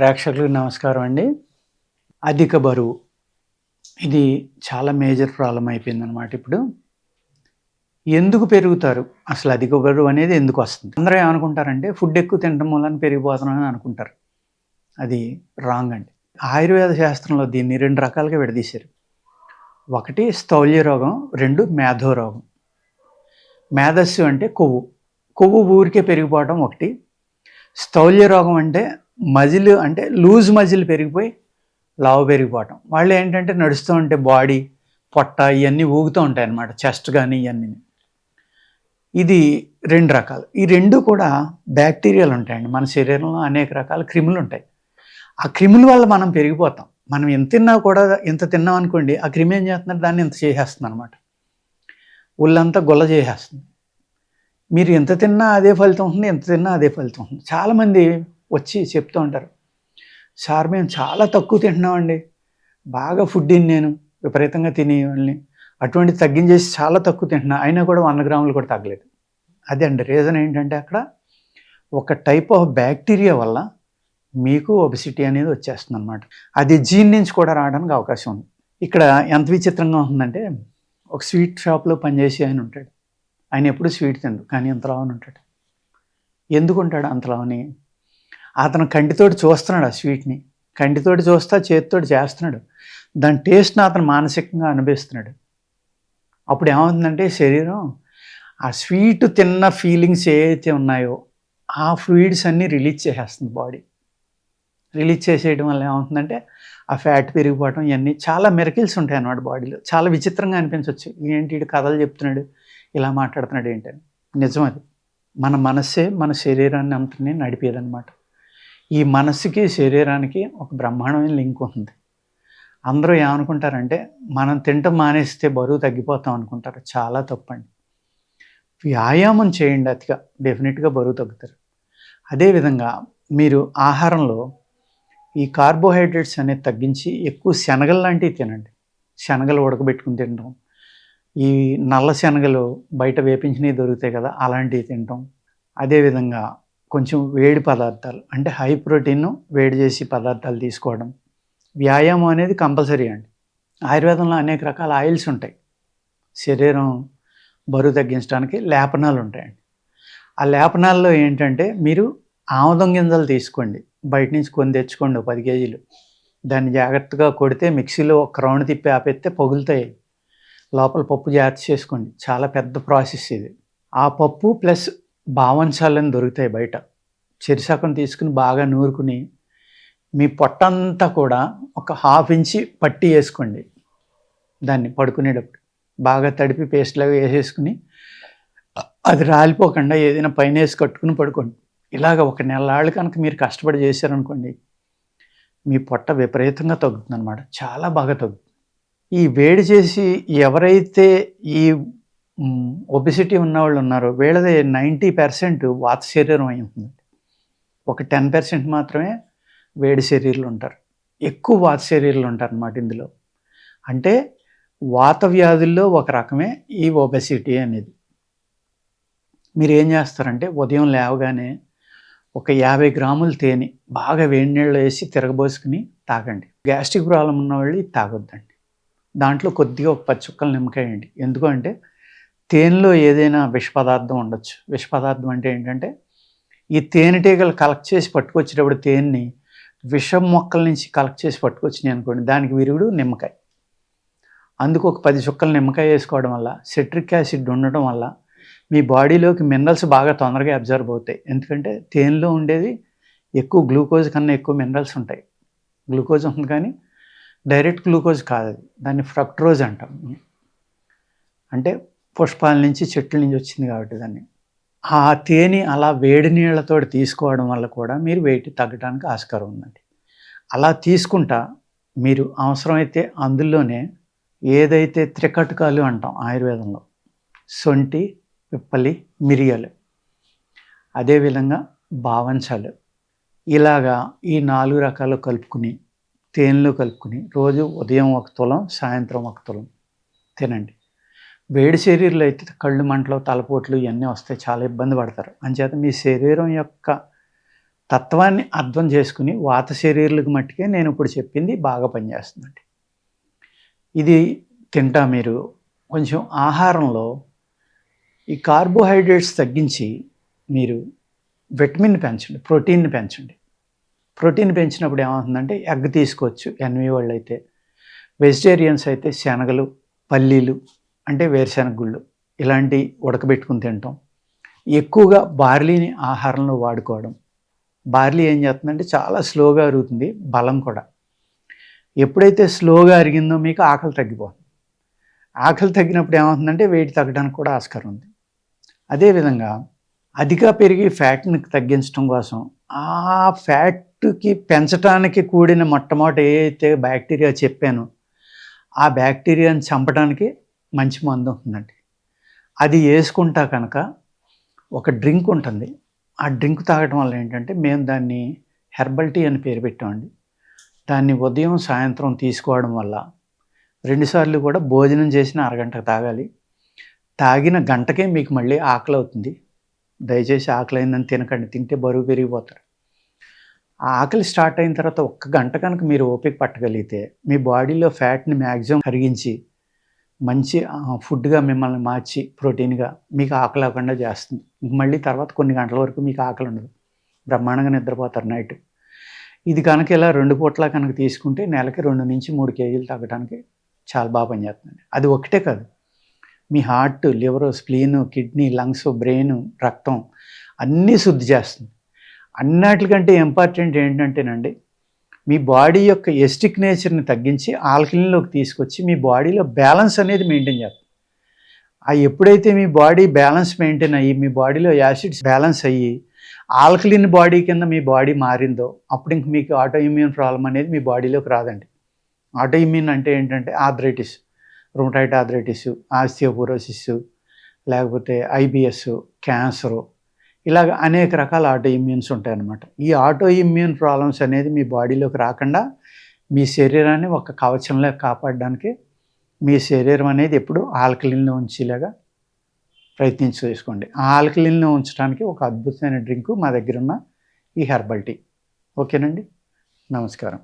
ప్రేక్షకులకు నమస్కారం అండి. అధిక బరువు ఇది చాలా మేజర్ ప్రాబ్లమ్ అయిపోయిందనమాట ఇప్పుడు. ఎందుకు పెరుగుతారు? అసలు అధిక బరువు అనేది ఎందుకు వస్తుంది? అందరూ ఏమనుకుంటారంటే ఫుడ్ ఎక్కువ తినడం వలన పెరిగిపోతున్నామని అనుకుంటారు. అది రాంగ్ అండి. ఆయుర్వేద శాస్త్రంలో దీన్ని 2 రకాలుగా విడదీశారు. ఒకటి స్థౌల్య రోగం, 2 మేధో రోగం. మేధస్సు అంటే కొవ్వు. కొవ్వు ఊరికే పెరిగిపోవడం ఒకటి. స్థౌల్య రోగం అంటే మజిల్ అంటే లూజ్ మజిల్ పెరిగిపోయి లావు పెరిగిపోవటం. వాళ్ళు ఏంటంటే నడుస్తూ ఉంటే బాడీ, పొట్ట ఇవన్నీ ఊగుతూ ఉంటాయి అన్నమాట. చెస్ట్ కానీ ఇవన్నీ. ఇది 2 రకాలు. ఈ 2 కూడా బ్యాక్టీరియాలు ఉంటాయండి. మన శరీరంలో అనేక రకాల క్రిములు ఉంటాయి. ఆ క్రిముల వల్ల మనం పెరిగిపోతాం. మనం ఎంత తిన్నా కూడా ఇంత తిన్నాం అనుకోండి, ఆ క్రిమి ఏం చేస్తున్నారు? దాన్ని ఇంత చేసేస్తుంది అనమాట. ఒళ్ళంతా గుల్ల చేసేస్తుంది. మీరు ఎంత తిన్నా అదే ఫలితం ఉంటుంది, ఎంత తిన్నా అదే ఫలితం ఉంటుంది. చాలామంది వచ్చి చెప్తూ ఉంటారు, సార్ మేము చాలా తక్కువ తింటున్నామండి, బాగా ఫుడ్ నేను విపరీతంగా తినేవాళ్ళని, అటువంటి తగ్గించేసి చాలా తక్కువ తింటున్నా, అయినా కూడా 100 గ్రాములు కూడా తగ్గలేదు. అదే అండి రీజన్ ఏంటంటే అక్కడ ఒక టైప్ ఆఫ్ బ్యాక్టీరియా వల్ల మీకు ఒబెసిటీ అనేది వచ్చేస్తుంది అనమాట. అది జీన్ నుంచి కూడా రావడానికి అవకాశం ఉంది. ఇక్కడ ఎంత విచిత్రంగా ఉంటుందంటే, ఒక స్వీట్ షాప్లో పనిచేసి ఆయన ఉంటాడు. ఆయన ఎప్పుడు స్వీట్ తిండు, కానీ అంతలావని ఉంటాడు. ఎందుకుంటాడు అంతలావని? అతను కంటితోటి చూస్తున్నాడు ఆ స్వీట్ని, కంటితోటి చూస్తా చేతితోటి చేస్తున్నాడు, దాని టేస్ట్ని అతను మానసికంగా అనుభవిస్తున్నాడు. అప్పుడు ఏమవుతుందంటే శరీరం ఆ స్వీట్ తిన్న ఫీలింగ్స్ ఏవైతే ఉన్నాయో ఆ ఫ్లూయిడ్స్ అన్నీ రిలీజ్ చేసేస్తుంది బాడీ. రిలీజ్ చేసేయడం వల్ల ఏమవుతుందంటే ఆ ఫ్యాట్ పెరిగిపోవడం ఇవన్నీ చాలా మిరకిల్స్ ఉంటాయి అన్నమాట బాడీలో. చాలా విచిత్రంగా అనిపించవచ్చు, ఏంటి వీడు కథలు చెప్తున్నాడు, ఇలా మాట్లాడుతున్నాడు ఏంటని. నిజం అది. మన మనస్సే మన శరీరాన్ని అంతనే నడిపేదన్నమాట. ఈ మనస్సుకి శరీరానికి ఒక బ్రహ్మాండమైన లింక్ ఉంది. అందరూ ఏమనుకుంటారంటే మనం తింటం మానేస్తే బరువు తగ్గిపోతాం అనుకుంటారు. చాలా తప్పండి. వ్యాయామం చేయండి, అతిగా డెఫినెట్గా బరువు తగ్గుతారు. అదేవిధంగా మీరు ఆహారంలో ఈ కార్బోహైడ్రేట్స్ అనేది తగ్గించి ఎక్కువ శనగలు లాంటివి తినండి. శనగలు ఉడకబెట్టుకుని తినడం, ఈ నల్ల శనగలు బయట వేపించినవి దొరుకుతాయి కదా, అలాంటివి తినటం. అదేవిధంగా కొంచెం వేడి పదార్థాలు అంటే హై ప్రోటీన్ వేడి చేసి పదార్థాలు తీసుకోవడం. వ్యాయామం అనేది కంపల్సరీ అండి. ఆయుర్వేదంలో అనేక రకాల ఆయిల్స్ ఉంటాయి. శరీరం బరువు తగ్గించడానికి లేపనాలు ఉంటాయండి. ఆ లేపనాల్లో ఏంటంటే మీరు ఆముదం గింజలు తీసుకోండి, బయట నుంచి కొని తెచ్చుకోండి 10 కేజీలు. దాన్ని జాగ్రత్తగా కొడితే మిక్సీలో ఒక రౌండ్ తిప్పి ఆపేస్తే పగులుతాయి. లోపల పప్పు జాగ్రత్త చేసుకోండి. చాలా పెద్ద ప్రాసెస్ ఇది. ఆ పప్పు ప్లస్ బావంచాలని దొరుకుతాయి బయట. చెరిసగం తీసుకుని బాగా నూరుకుని మీ పొట్టంతా కూడా ఒక 1/2 ఇంచి పట్టి వేసుకోండి. దాన్ని పడుకునేటప్పుడు బాగా తడిపి పేస్ట్ లాగా వేసేసుకుని అది రాలిపోకుండా ఏదైనా పైన వేసి కట్టుకుని పడుకోండి. ఇలాగ 1 నెలలాళ్ళు కనుక మీరు కష్టపడి చేశారనుకోండి, మీ పొట్ట విపరీతంగా తగ్గుతుంది అనమాట. చాలా బాగా తగ్గుతుంది. ఈ వేడి చేసి ఎవరైతే ఈ ఒబెసిటీ ఉన్నవాళ్ళు ఉన్నారో వీళ్ళది 90% వాత శరీరం అయి ఉంటుంది. ఒక 10% మాత్రమే వేడి శరీరాలు ఉంటారు. ఎక్కువ వాత శరీరాలు ఉంటారు అన్నమాట ఇందులో. అంటే వాత వ్యాధుల్లో ఒక రకమే ఈ ఒబెసిటీ అనేది. మీరు ఏం చేస్తారంటే ఉదయం లేవగానే ఒక 50 గ్రాములు తేనె బాగా వేడి నీళ్ళు వేసి తిరగబోసుకుని తాగండి. గ్యాస్ట్రిక్ ప్రాబ్లం ఉన్నవాళ్ళు ఇది తాగొద్దండి. దాంట్లో కొద్దిగా ఒక 10 చుక్కలు నిమ్మకాయ వేయండి. ఎందుకు అంటే తేనెలో ఏదైనా విష పదార్థం ఉండొచ్చు. విష పదార్థం అంటే ఏంటంటే ఈ తేనెటీగలు కలెక్ట్ చేసి పట్టుకొచ్చేటప్పుడు తేనెని విషం మొక్కల నుంచి కలెక్ట్ చేసి పట్టుకొచ్చినాయి అనుకోండి, దానికి విరుగుడు నిమ్మకాయ. అందుకు ఒక 10 చుక్కలు నిమ్మకాయ వేసుకోవడం వల్ల సిట్రిక్ యాసిడ్ ఉండటం వల్ల మీ బాడీలోకి మినరల్స్ బాగా తొందరగా అబ్జర్వ్ అవుతాయి. ఎందుకంటే తేనెలో ఉండేది ఎక్కువ గ్లూకోజ్ కన్నా ఎక్కువ మినరల్స్ ఉంటాయి. గ్లూకోజ్ ఉంటుంది కానీ డైరెక్ట్ గ్లూకోజ్ కాదు అది, దాన్ని ఫ్రక్టోజ్ అంటాం. అంటే పుష్పాల నుంచి చెట్ల నుంచి వచ్చింది కాబట్టి దాన్ని. ఆ తేనె అలా వేడి నీళ్ళతో తీసుకోవడం వల్ల కూడా మీరు వెయిట్ తగ్గడానికి ఆస్కారం ఉందండి. అలా తీసుకుంటా మీరు అవసరమైతే అందులోనే ఏదైతే త్రికటకాలు అంటాం ఆయుర్వేదంలో, సొంటి, పిప్పలి, మిరియాలు, అదేవిధంగా బావంచాలు, ఇలాగా ఈ 4 రకాలు కలుపుకుని తేనెలో కలుపుకుని రోజు ఉదయం 1 తులం సాయంత్రం 1 తులం తినండి. వేడి శరీరాలు అయితే కళ్ళు మంటలు తలపోట్లు ఇవన్నీ వస్తాయి, చాలా ఇబ్బంది పడతారు. అంచేత మీ శరీరం యొక్క తత్వాన్ని అర్థం చేసుకుని వాత శరీరులకు మట్టుకే నేను ఇప్పుడు చెప్పింది బాగా పనిచేస్తుందండి. ఇది తింటా మీరు కొంచెం ఆహారంలో ఈ కార్బోహైడ్రేట్స్ తగ్గించి మీరు విటమిన్ పెంచండి, ప్రోటీన్ని పెంచండి. ప్రోటీన్ పెంచినప్పుడు ఏమవుతుందంటే ఎగ్ తీసుకోవచ్చు ఎన్వి వాళ్ళు అయితే, వెజిటేరియన్స్ అయితే శనగలు, పల్లీలు అంటే వేరుశెనగ గుళ్ళు ఇలాంటివి ఉడకబెట్టుకుని తినటం, ఎక్కువగా బార్లీని ఆహారంలో వాడుకోవడం. బార్లీ ఏం చేస్తుందంటే చాలా స్లోగా అరుగుతుంది, బలం కూడా. ఎప్పుడైతే స్లోగా అరిగిందో మీకు ఆకలి తగ్గిపోతుంది. ఆకలి తగ్గినప్పుడు ఏమవుతుందంటే వెయిట్ తగ్గడానికి కూడా ఆస్కారం ఉంది. అదేవిధంగా అధిక పెరిగి ఫ్యాట్ని తగ్గించడం కోసం ఆ ఫ్యాట్కి పెంచడానికి కూడిన మొట్టమొదటి ఏదైతే బ్యాక్టీరియా చెప్పానో ఆ బ్యాక్టీరియాని చంపడానికి మంచి మందు ఉంటుందండి. అది వేసుకుంటా కనుక ఒక డ్రింక్ ఉంటుంది. ఆ డ్రింక్ తాగడం వల్ల ఏంటంటే మేము దాన్ని హెర్బల్ టీ అని పేరు పెట్టామండి. దాన్ని ఉదయం సాయంత్రం తీసుకోవడం వల్ల 2 సార్లు కూడా భోజనం చేసిన అరగంటకు తాగాలి. తాగిన గంటకే మీకు మళ్ళీ ఆకలి అవుతుంది. దయచేసి ఆకలి అయిందని తినకండి, తింటే బరువు పెరిగిపోతారు. ఆ ఆకలి స్టార్ట్ అయిన తర్వాత 1 గంట కనుక మీరు ఓపిక పట్టగలిగితే మీ బాడీలో ఫ్యాట్ని మ్యాక్సిమం కరిగించి మంచి ఫుడ్గా మిమ్మల్ని మార్చి ప్రోటీన్గా మీకు ఆకలి అవ్వకుండా చేస్తుంది. మళ్ళీ తర్వాత కొన్ని గంటల వరకు మీకు ఆకలి ఉండదు, బ్రహ్మాండంగా నిద్రపోతారు నైట్. ఇది కనుక ఇలా 2 పూట్ల కనుక తీసుకుంటే నెలకి 2 నుంచి 3 కేజీలు తగ్గడానికి చాలా బాగా పనిచేస్తుందండి. అది ఒకటే కాదు, మీ heart, liver, spleen, kidney, lungs, brain, రక్తం అన్నీ శుద్ధి చేస్తుంది. అన్నిటికంటే ఇంపార్టెంట్ ఏంటంటేనండి, మీ బాడీ యొక్క ఎస్టిక్ నేచర్ని తగ్గించి ఆల్కలీన్లోకి తీసుకొచ్చి మీ బాడీలో బ్యాలెన్స్ అనేది మెయింటైన్ చేస్తుంది. ఎప్పుడైతే మీ బాడీ బ్యాలెన్స్ మెయింటైన్ అయ్యి మీ బాడీలో యాసిడ్స్ బ్యాలెన్స్ అయ్యి ఆల్కలీన్ బాడీ కింద మీ బాడీ మారిందో అప్పుడు ఇంక మీకు ఆటో ఇమ్యూన్ ప్రాబ్లం అనేది మీ బాడీలోకి రాదండి. ఆటో ఇమ్యూన్ అంటే ఏంటంటే ఆర్థరైటిస్, రుమటాయిడ్ ఆర్థరైటిస్, ఆస్టియోపోరోసిస్, లేకపోతే ఐబిఎస్, క్యాన్సరు, ఇలాగ అనేక రకాల ఆటో ఇమ్యూన్స్ ఉంటాయన్నమాట. ఈ ఆటో ఇమ్యూన్ ప్రాబ్లమ్స్ అనేది మీ బాడీలోకి రాకుండా మీ శరీరాన్ని ఒక కవచంలో కాపాడడానికి మీ శరీరం అనేది ఎప్పుడు ఆల్కలీన్లో ఉంచేలాగా ప్రయత్నించి చేసుకోండి. ఆ ఆల్కలీన్లో ఉంచడానికి ఒక అద్భుతమైన డ్రింకు మా దగ్గర ఉన్న ఈ హెర్బల్ టీ. ఓకేనండి, నమస్కారం.